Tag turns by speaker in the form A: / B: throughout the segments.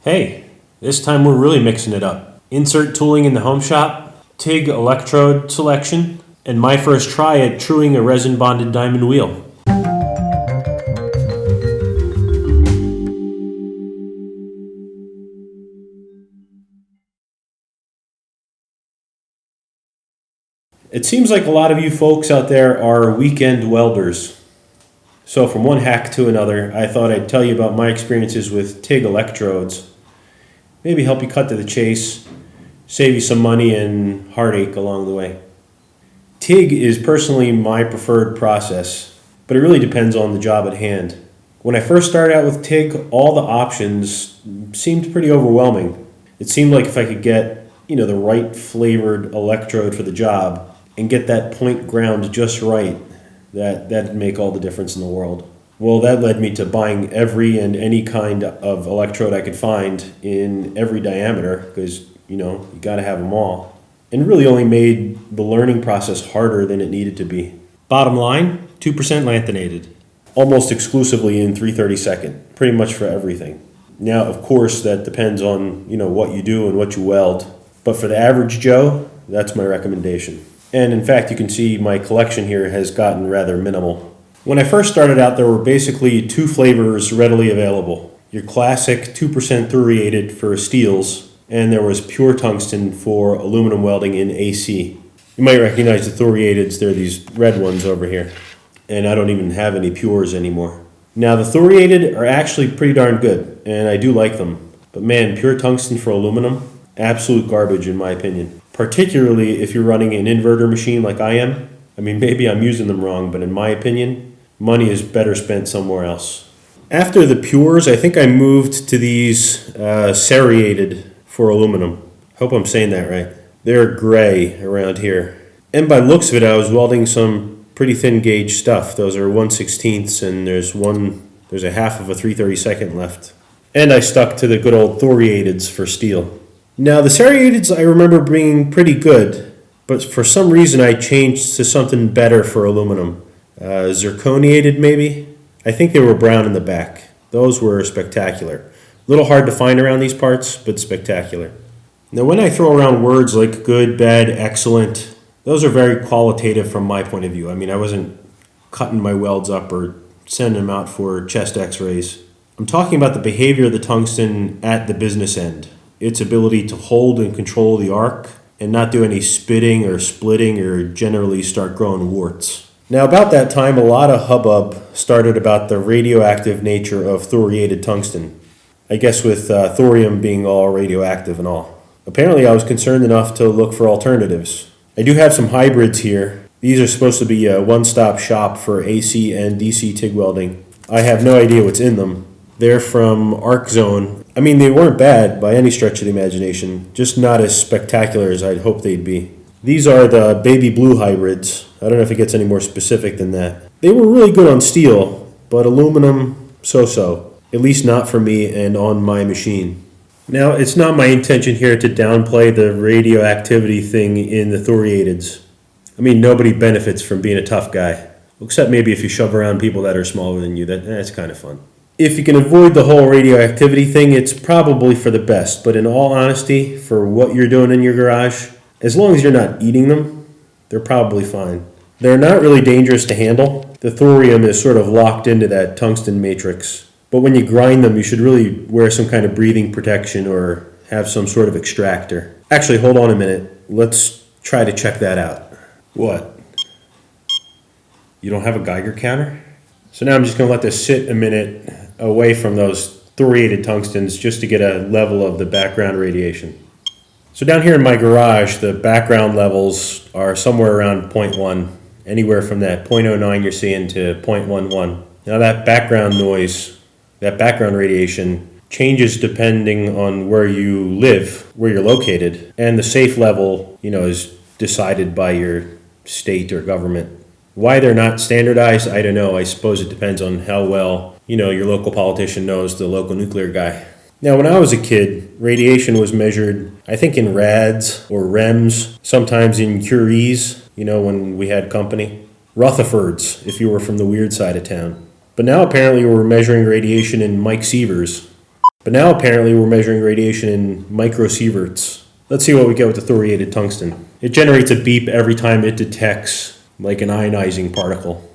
A: Hey, this time we're really mixing it up. Insert tooling in the home shop, TIG electrode selection, and my first try at truing a resin bonded diamond wheel. It seems like a lot of you folks out there are weekend welders. So from one hack to another, I thought I'd tell you about my experiences with TIG electrodes. Maybe help you cut to the chase, save you some money and heartache along the way. TIG is personally my preferred process, but it really depends on the job at hand. When I first started out with TIG, all the options seemed pretty overwhelming. It seemed like if I could get, the right flavored electrode for the job and get that point ground just right, that'd make all the difference in the world. Well, that led me to buying every and any kind of electrode I could find in every diameter because, you got to have them all. And really only made the learning process harder than it needed to be. Bottom line, 2% lanthanated. Almost exclusively in 3/32, pretty much for everything. Now, of course, that depends on, what you do and what you weld. But for the average Joe, that's my recommendation. And in fact, you can see my collection here has gotten rather minimal. When I first started out, there were basically two flavors readily available. Your classic 2% thoriated for steels, and there was pure tungsten for aluminum welding in AC. You might recognize the Thoriateds, they're these red ones over here. And I don't even have any pures anymore. Now the Thoriated are actually pretty darn good, and I do like them. But man, pure tungsten for aluminum, absolute garbage in my opinion. Particularly if you're running an inverter machine like I am. I mean, maybe I'm using them wrong, but in my opinion, money is better spent somewhere else. After the pures, I think I moved to these serrated for aluminum. Hope I'm saying that right. They're gray around here. And by looks of it, I was welding some pretty thin gauge stuff. Those are 1/16 and there's a half of a 3/32 left. And I stuck to the good old Thoriateds for steel. Now the serrateds I remember being pretty good, but for some reason I changed to something better for aluminum. Zirconiated maybe? I think they were brown in the back. Those were spectacular. A little hard to find around these parts, but spectacular. Now when I throw around words like good, bad, excellent, those are very qualitative from my point of view. I mean, I wasn't cutting my welds up or sending them out for chest x-rays. I'm talking about the behavior of the tungsten at the business end. Its ability to hold and control the arc and not do any spitting or splitting or generally start growing warts. Now about that time, a lot of hubbub started about the radioactive nature of thoriated tungsten. I guess with thorium being all radioactive and all. Apparently I was concerned enough to look for alternatives. I do have some hybrids here. These are supposed to be a one-stop shop for AC and DC TIG welding. I have no idea what's in them. They're from Arc Zone. I mean, they weren't bad by any stretch of the imagination, just not as spectacular as I'd hoped they'd be. These are the baby blue hybrids. I don't know if it gets any more specific than that. They were really good on steel, but aluminum, so-so. At least not for me and on my machine. Now, it's not my intention here to downplay the radioactivity thing in the Thoriateds. I mean, nobody benefits from being a tough guy. Except maybe if you shove around people that are smaller than you, that's kind of fun. If you can avoid the whole radioactivity thing, it's probably for the best. But in all honesty, for what you're doing in your garage, as long as you're not eating them, they're probably fine. They're not really dangerous to handle. The thorium is sort of locked into that tungsten matrix. But when you grind them, you should really wear some kind of breathing protection or have some sort of extractor. Actually, hold on a minute. Let's try to check that out. What? You don't have a Geiger counter? So now I'm just going to let this sit a minute away from those thoriated tungstens just to get a level of the background radiation. So down here in my garage, the background levels are somewhere around 0.1, anywhere from that 0.09 you're seeing to 0.11. Now that background noise, that background radiation changes depending on where you live, where you're located, and the safe level, is decided by your state or government. Why they're not standardized, I don't know. I suppose it depends on how well, your local politician knows the local nuclear guy. Now, when I was a kid, radiation was measured, I think in rads or rems, sometimes in curies, when we had company. Rutherfords, if you were from the weird side of town. But now apparently we're measuring radiation in Mike Sievers. But now apparently we're measuring radiation in microsieverts. Let's see what we get with the thoriated tungsten. It generates a beep every time it detects like an ionizing particle.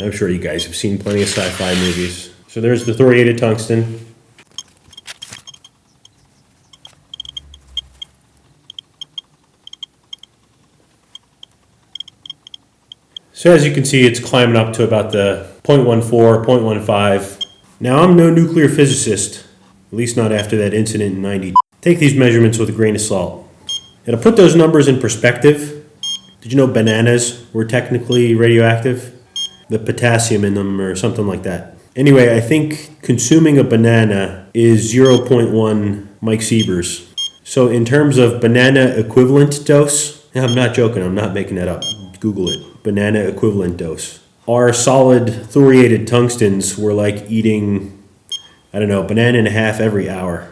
A: I'm sure you guys have seen plenty of sci-fi movies. So there's the thoriated tungsten. So as you can see, it's climbing up to about the 0.14, 0.15. Now I'm no nuclear physicist, at least not after that incident in '90. Take these measurements with a grain of salt. And to put those numbers in perspective, did you know bananas were technically radioactive? The potassium in them or something like that. Anyway, I think consuming a banana is 0.1 Mike Sievers. So in terms of banana equivalent dose, I'm not joking, I'm not making that up. Google it. Banana equivalent dose. Our solid thoriated tungstens were like eating, I don't know, a banana and a half every hour.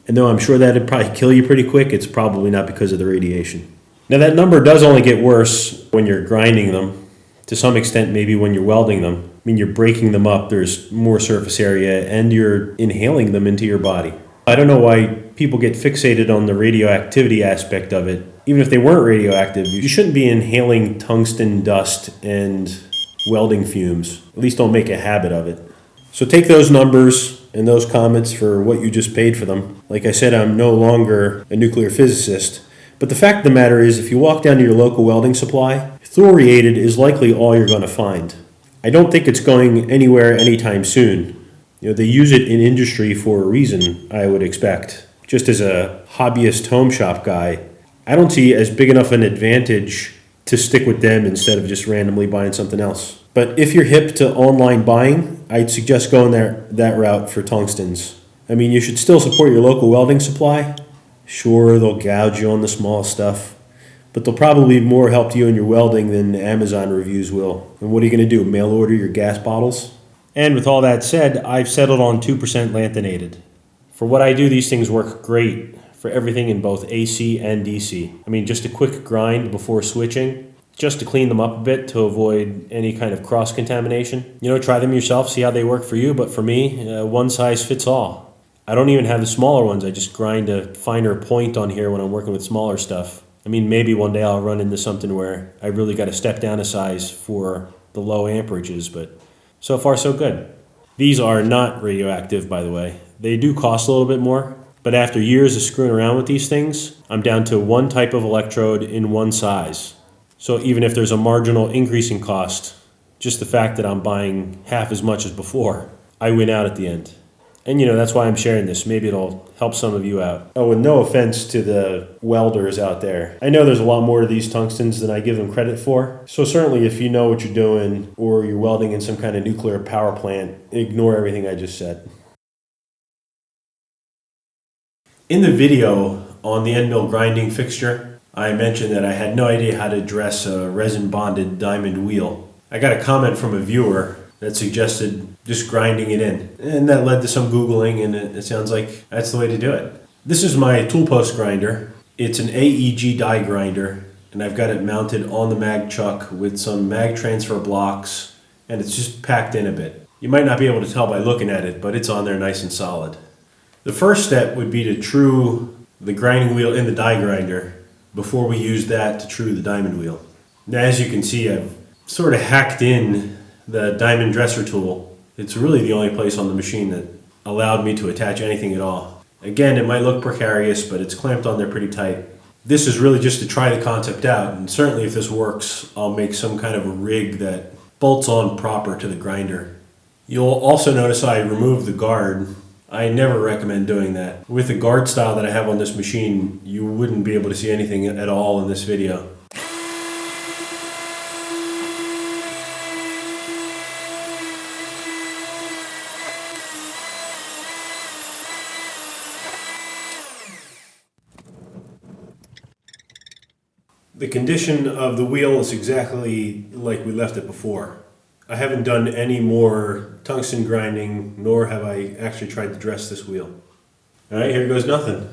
A: And though I'm sure that'd probably kill you pretty quick, it's probably not because of the radiation. Now that number does only get worse when you're grinding them. To some extent, maybe when you're welding them. I mean, you're breaking them up, there's more surface area, and you're inhaling them into your body. I don't know why people get fixated on the radioactivity aspect of it. Even if they weren't radioactive, you shouldn't be inhaling tungsten dust and welding fumes. At least don't make a habit of it. So take those numbers and those comments for what you just paid for them. Like I said, I'm no longer a nuclear physicist. But the fact of the matter is, if you walk down to your local welding supply, thoriated is likely all you're going to find. I don't think it's going anywhere anytime soon. You know, they use it in industry for a reason, I would expect. Just as a hobbyist home shop guy, I don't see as big enough an advantage to stick with them instead of just randomly buying something else. But if you're hip to online buying, I'd suggest going that route for tungstens. I mean, you should still support your local welding supply. Sure, they'll gouge you on the small stuff, but they'll probably more help you in your welding than Amazon reviews will. And what are you going to do, mail order your gas bottles? And with all that said, I've settled on 2% lanthanated. For what I do, these things work great for everything in both AC and DC. I mean, just a quick grind before switching, just to clean them up a bit to avoid any kind of cross-contamination. You know, try them yourself, see how they work for you, but for me, one size fits all. I don't even have the smaller ones. I just grind a finer point on here when I'm working with smaller stuff. I mean, maybe one day I'll run into something where I really got to step down a size for the low amperages, but so far so good. These are not radioactive, by the way. They do cost a little bit more, but after years of screwing around with these things, I'm down to one type of electrode in one size. So even if there's a marginal increase in cost, just the fact that I'm buying half as much as before, I win out at the end. And you know, that's why I'm sharing this. Maybe it'll help some of you out. Oh, and no offense to the welders out there. I know there's a lot more to these tungstens than I give them credit for. So certainly if you know what you're doing or you're welding in some kind of nuclear power plant, ignore everything I just said. In the video on the end mill grinding fixture, I mentioned that I had no idea how to dress a resin bonded diamond wheel. I got a comment from a viewer that suggested just grinding it in. And that led to some Googling, and it sounds like that's the way to do it. This is my tool post grinder. It's an AEG die grinder, and I've got it mounted on the mag chuck with some mag transfer blocks, and it's just packed in a bit. You might not be able to tell by looking at it, but it's on there nice and solid. The first step would be to true the grinding wheel in the die grinder before we use that to true the diamond wheel. Now, as you can see, I've sort of hacked in the diamond dresser tool. It's really the only place on the machine that allowed me to attach anything at all. Again, it might look precarious, but it's clamped on there pretty tight. This is really just to try the concept out, and certainly if this works, I'll make some kind of a rig that bolts on proper to the grinder. You'll also notice I removed the guard. I never recommend doing that. With the guard style that I have on this machine, you wouldn't be able to see anything at all in this video. The condition of the wheel is exactly like we left it before. I haven't done any more tungsten grinding, nor have I actually tried to dress this wheel. All right, here goes nothing.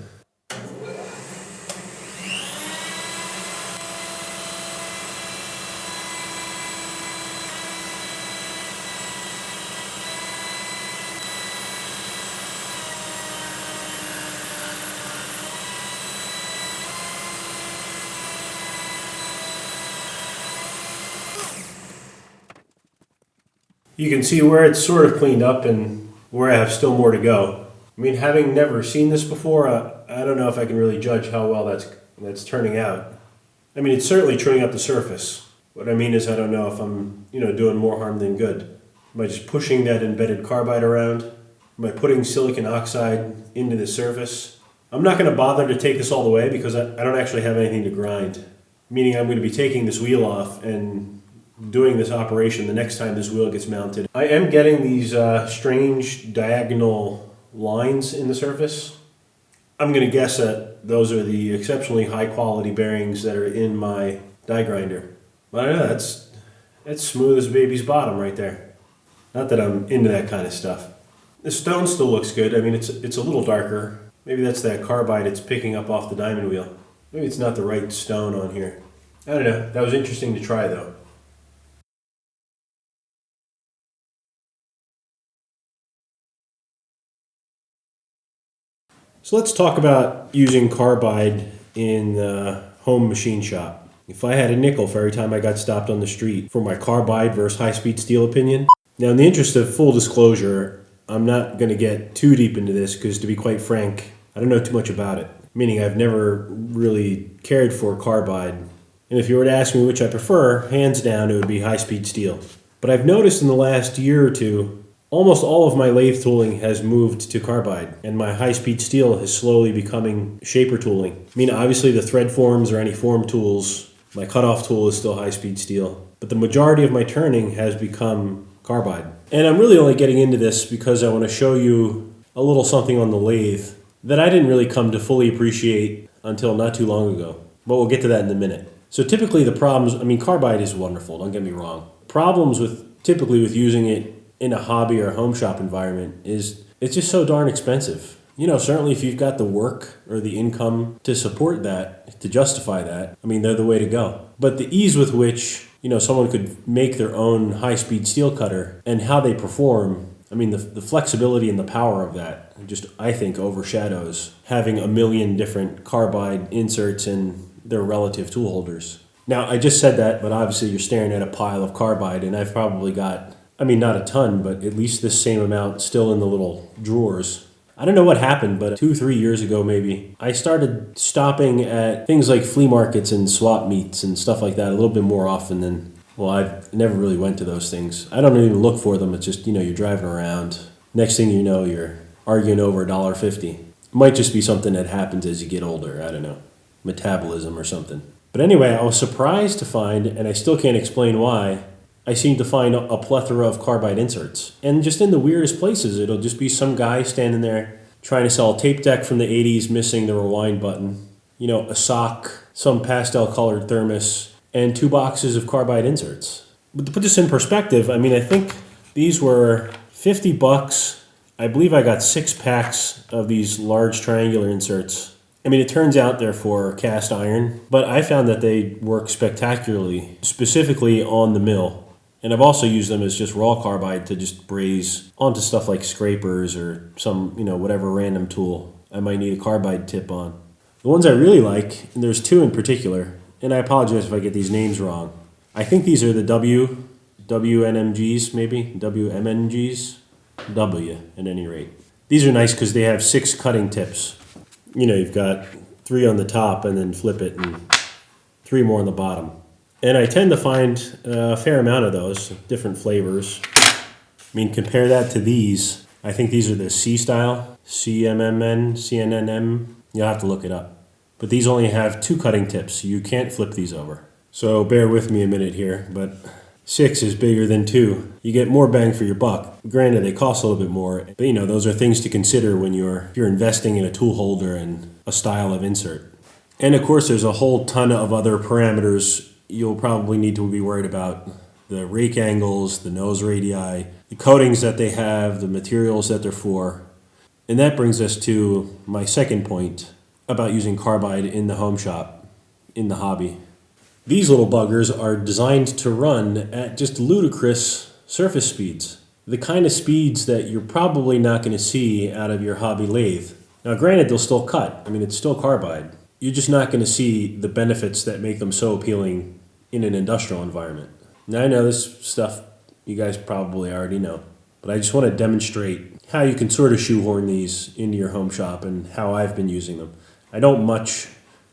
A: You can see where it's sort of cleaned up and where I have still more to go. I mean, having never seen this before, I don't know if I can really judge how well that's turning out. I mean, it's certainly trimming up the surface. What I mean is I don't know if I'm, doing more harm than good. Am I just pushing that embedded carbide around? Am I putting silicon oxide into the surface? I'm not going to bother to take this all the way because I don't actually have anything to grind. Meaning I'm going to be taking this wheel off and doing this operation the next time this wheel gets mounted. I am getting these strange diagonal lines in the surface. I'm going to guess that those are the exceptionally high quality bearings that are in my die grinder. But I don't know, that's smooth as a baby's bottom right there. Not that I'm into that kind of stuff. The stone still looks good. I mean, it's a little darker. Maybe that's that carbide it's picking up off the diamond wheel. Maybe it's not the right stone on here. I don't know. That was interesting to try though. So let's talk about using carbide in the home machine shop. If I had a nickel for every time I got stopped on the street for my carbide versus high-speed steel opinion. Now, in the interest of full disclosure, I'm not going to get too deep into this because, to be quite frank, I don't know too much about it. Meaning I've never really cared for carbide. And if you were to ask me which I prefer, hands down, it would be high-speed steel. But I've noticed in the last year or two, almost all of my lathe tooling has moved to carbide, and my high-speed steel is slowly becoming shaper tooling. I mean, obviously the thread forms or any form tools, my cutoff tool is still high-speed steel, but the majority of my turning has become carbide. And I'm really only getting into this because I want to show you a little something on the lathe that I didn't really come to fully appreciate until not too long ago. But we'll get to that in a minute. So typically the problems, I mean, carbide is wonderful, don't get me wrong. Problems typically with using it in a hobby or home shop environment is it's just so darn expensive. Certainly if you've got the work or the income to support that, to justify that, I mean, they're the way to go. But the ease with which, someone could make their own high-speed steel cutter and how they perform, I mean, the flexibility and the power of that just, I think, overshadows having a million different carbide inserts in their relative tool holders. Now, I just said that, but obviously you're staring at a pile of carbide, and I've probably got, I mean, not a ton, but at least this same amount still in the little drawers. I don't know what happened, but 2-3 years ago maybe, I started stopping at things like flea markets and swap meets and stuff like that a little bit more often than, well, I've never really went to those things. I don't even look for them. It's just, you're driving around. Next thing you know, you're arguing over $1.50. It might just be something that happens as you get older. I don't know. Metabolism or something. But anyway, I was surprised to find, and I still can't explain why, I seem to find a plethora of carbide inserts. And just in the weirdest places, it'll just be some guy standing there trying to sell a tape deck from the 80s missing the rewind button, a sock, some pastel colored thermos, and 2 boxes of carbide inserts. But to put this in perspective, I mean, I think these were $50. I believe I got 6 packs of these large triangular inserts. I mean, it turns out they're for cast iron, but I found that they work spectacularly, specifically on the mill. And I've also used them as just raw carbide to just braze onto stuff like scrapers or some, whatever random tool I might need a carbide tip on. The ones I really like, and there's 2 in particular, and I apologize if I get these names wrong. I think these are the WNMGs, maybe? WMNGs? W, at any rate. These are nice because they have 6 cutting tips. You've got 3 on the top and then flip it and 3 more on the bottom. And I tend to find a fair amount of those, different flavors. I mean, compare that to these. I think these are the C style, CMMN, CNNM. You'll have to look it up. But these only have 2 cutting tips. You can't flip these over. So bear with me a minute here, but 6 is bigger than 2. You get more bang for your buck. Granted, they cost a little bit more, but those are things to consider when you're investing in a tool holder and a style of insert. And of course, there's a whole ton of other parameters you'll probably need to be worried about. The rake angles, the nose radii, the coatings that they have, the materials that they're for. And that brings us to my second point about using carbide in the home shop, in the hobby. These little buggers are designed to run at just ludicrous surface speeds. The kind of speeds that you're probably not going to see out of your hobby lathe. Now granted, they'll still cut. I mean, it's still carbide. You're just not going to see the benefits that make them so appealing in an industrial environment. Now I know this stuff, you guys probably already know. But I just want to demonstrate how you can sort of shoehorn these into your home shop and how I've been using them. I know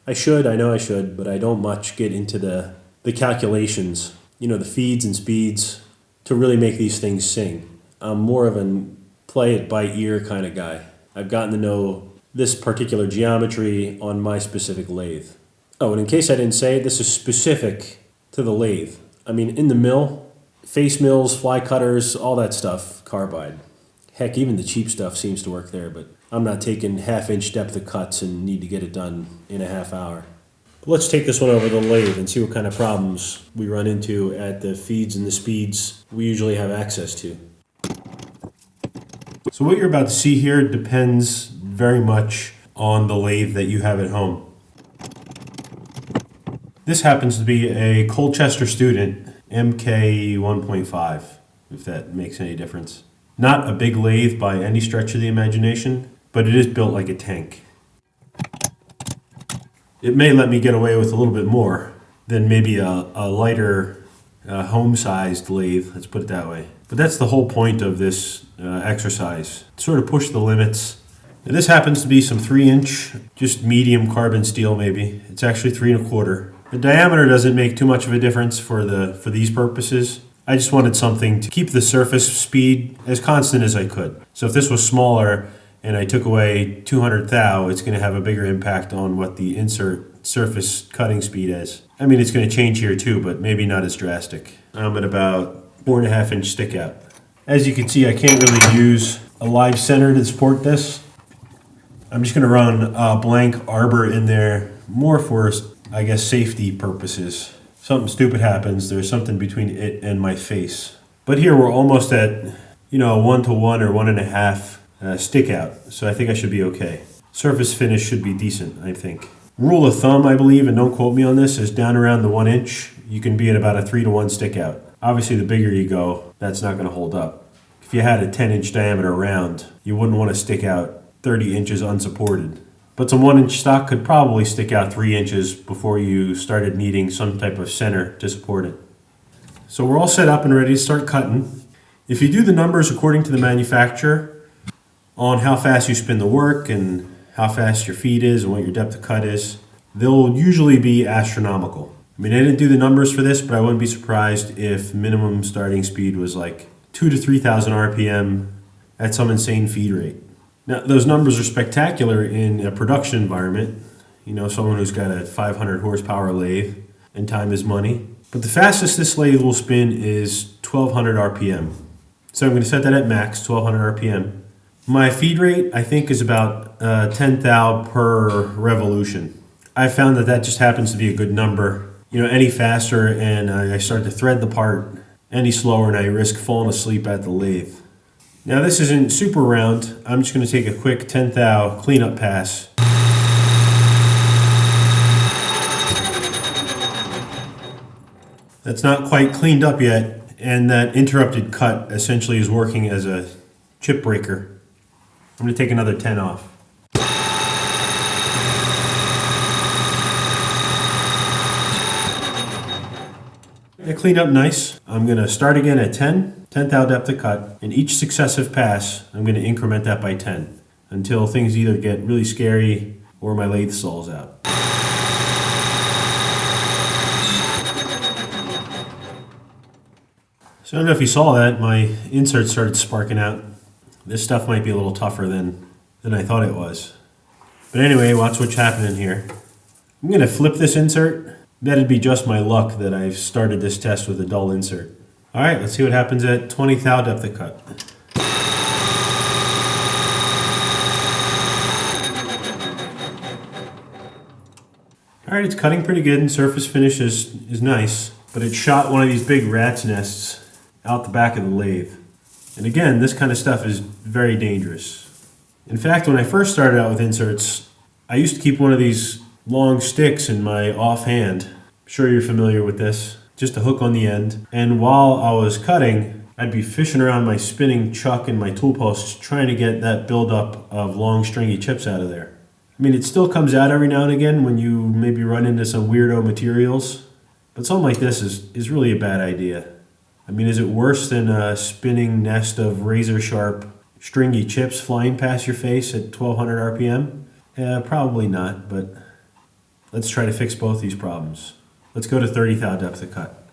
A: I should, but I don't much get into the calculations, the feeds and speeds to really make these things sing. I'm more of a play it by ear kind of guy. I've gotten to know this particular geometry on my specific lathe. Oh, and in case I didn't say it, this is specific to the lathe. I mean, in the mill, face mills, fly cutters, all that stuff, carbide. Heck, even the cheap stuff seems to work there, but I'm not taking half-inch depth of cuts and need to get it done in a half hour. But let's take this one over to the lathe and see what kind of problems we run into at the feeds and the speeds we usually have access to. So what you're about to see here depends very much on the lathe that you have at home. This happens to be a Colchester Student MK 1.5, if that makes any difference. Not a big lathe by any stretch of the imagination, but it is built like a tank. It may let me get away with a little bit more than maybe a lighter home-sized lathe, let's put it that way. But that's the whole point of this exercise, sort of push the limits. Now, this happens to be some 3-inch, just medium carbon steel maybe. It's actually 3 1/4. The diameter doesn't make too much of a difference for these purposes. I just wanted something to keep the surface speed as constant as I could. So if this was smaller and I took away 200 thou, it's going to have a bigger impact on what the insert surface cutting speed is. I mean, it's going to change here too, but maybe not as drastic. I'm at about 4.5-inch stick out. As you can see, I can't really use a live center to support this. I'm just going to run a blank arbor in there, more for, I guess, safety purposes. Something stupid happens, there's something between it and my face. But here we're almost at, 1-to-1 or 1.5 stick out, so I think I should be okay. Surface finish should be decent, I think. Rule of thumb, I believe, and don't quote me on this, is down around the 1 inch, you can be at about a 3-to-1 stick out. Obviously, the bigger you go, that's not going to hold up. If you had a 10-inch diameter round, you wouldn't want to stick out 30 inches unsupported. But some 1-inch stock could probably stick out 3 inches before you started needing some type of center to support it. So we're all set up and ready to start cutting. If you do the numbers according to the manufacturer on how fast you spin the work and how fast your feed is and what your depth of cut is, they'll usually be astronomical. I mean, I didn't do the numbers for this, but I wouldn't be surprised if minimum starting speed was like 2,000 to 3,000 RPM at some insane feed rate. Now, those numbers are spectacular in a production environment. Someone who's got a 500 horsepower lathe and time is money. But the fastest this lathe will spin is 1,200 RPM. So I'm going to set that at max, 1,200 RPM. My feed rate, I think, is about 10 thou per revolution. I found that just happens to be a good number. Any faster and I start to thread the part, any slower and I risk falling asleep at the lathe. Now this isn't super round. I'm just going to take a quick 10 thou cleanup pass. That's not quite cleaned up yet, and that interrupted cut essentially is working as a chip breaker. I'm going to take another 10 off. I cleaned up nice. I'm going to start again at 10 thou depth of cut, and each successive pass, I'm going to increment that by 10 until things either get really scary or my lathe stalls out. So I don't know if you saw that, my insert started sparking out. This stuff might be a little tougher than I thought it was. But anyway, watch what's happening here. I'm going to flip this insert. That'd be just my luck that I've started this test with a dull insert. All right, let's see what happens at 20 thou depth of cut. All right, it's cutting pretty good and surface finish is nice, but it shot one of these big rat's nests out the back of the lathe. And again, this kind of stuff is very dangerous. In fact, when I first started out with inserts, I used to keep one of these long sticks in my offhand. I'm sure you're familiar with this. Just a hook on the end. And while I was cutting, I'd be fishing around my spinning chuck and my tool posts trying to get that buildup of long stringy chips out of there. I mean, it still comes out every now and again when you maybe run into some weirdo materials, but something like this is really a bad idea. I mean, is it worse than a spinning nest of razor sharp stringy chips flying past your face at 1200 RPM? Probably not, but let's try to fix both these problems. Let's go to 30 thou depth of cut.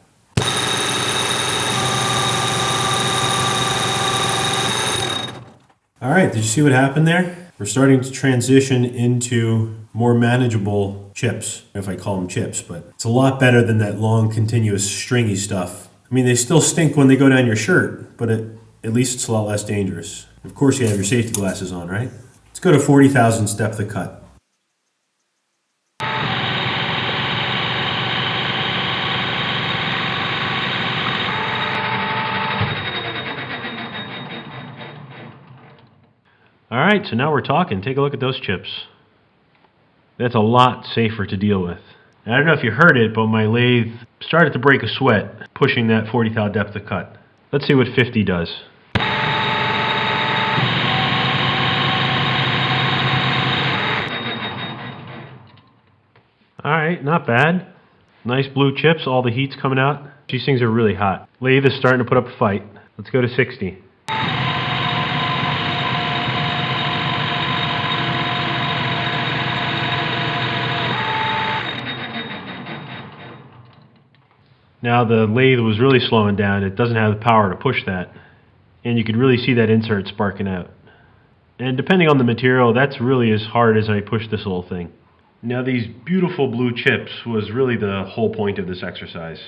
A: All right, did you see what happened there? We're starting to transition into more manageable chips, if I call them chips, but it's a lot better than that long, continuous, stringy stuff. I mean, they still stink when they go down your shirt, but at least it's a lot less dangerous. Of course, you have your safety glasses on, right? Let's go to 40 thousandths depth of cut. All right, so now we're talking. Take a look at those chips. That's a lot safer to deal with. And I don't know if you heard it, but my lathe started to break a sweat pushing that 40 thou depth of cut. Let's see what 50 does. All right, not bad. Nice blue chips, all the heat's coming out. These things are really hot. Lathe is starting to put up a fight. Let's go to 60. Now the lathe was really slowing down. It doesn't have the power to push that. And you could really see that insert sparking out. And depending on the material, that's really as hard as I push this little thing. Now these beautiful blue chips was really the whole point of this exercise.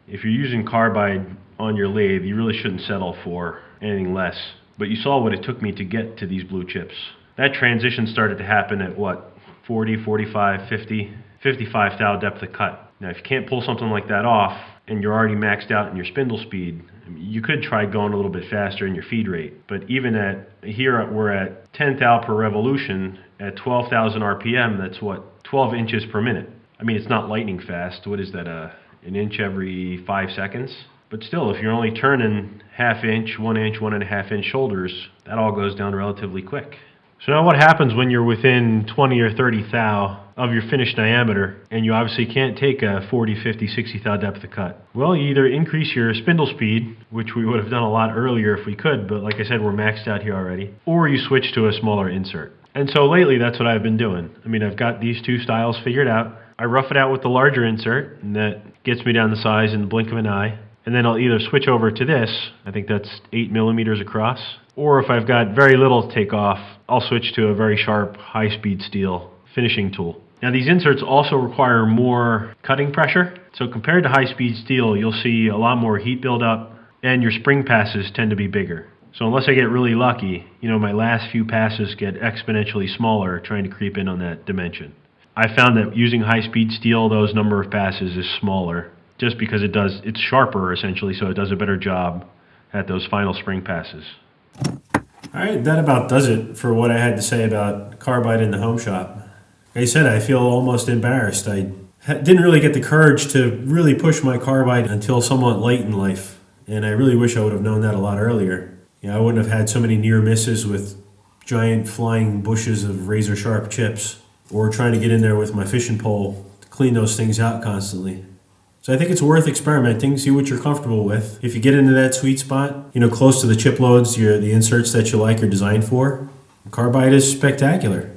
A: If you're using carbide on your lathe, you really shouldn't settle for anything less. But you saw what it took me to get to these blue chips. That transition started to happen at what? 40, 45, 50, 55 thou depth of cut. Now if you can't pull something like that off and you're already maxed out in your spindle speed, you could try going a little bit faster in your feed rate. But even at, here we're at 10 thou per revolution at 12,000 RPM, that's what, 12 inches per minute. I mean, it's not lightning fast. What is that, an inch every 5 seconds? But still, if you're only turning ½ inch, 1 inch, 1.5 inch shoulders, that all goes down relatively quick. So now what happens when you're within 20 or 30 thou of your finished diameter and you obviously can't take a 40, 50, 60 thou depth of cut? Well, you either increase your spindle speed, which we would have done a lot earlier if we could, but like I said, we're maxed out here already, or you switch to a smaller insert. And so lately, that's what I've been doing. I mean, I've got these two styles figured out. I rough it out with the larger insert, and that gets me down the size in the blink of an eye. And then I'll either switch over to this, I think that's 8 millimeters across, or if I've got very little take off, I'll switch to a very sharp, high-speed steel finishing tool. Now these inserts also require more cutting pressure, so compared to high-speed steel, you'll see a lot more heat buildup, and your spring passes tend to be bigger. So unless I get really lucky, you know, my last few passes get exponentially smaller trying to creep in on that dimension. I found that using high-speed steel, those number of passes is smaller, just because it's sharper essentially, so it does a better job at those final spring passes. All right, that about does it for what I had to say about carbide in the home shop. Like I said, I feel almost embarrassed. I didn't really get the courage to really push my carbide until somewhat late in life, and I really wish I would have known that a lot earlier. You know, I wouldn't have had so many near misses with giant flying bushes of razor sharp chips, or trying to get in there with my fishing pole to clean those things out constantly. So I think it's worth experimenting, see what you're comfortable with. If you get into that sweet spot, you know, close to the chip loads the inserts that you like are designed for, carbide is spectacular.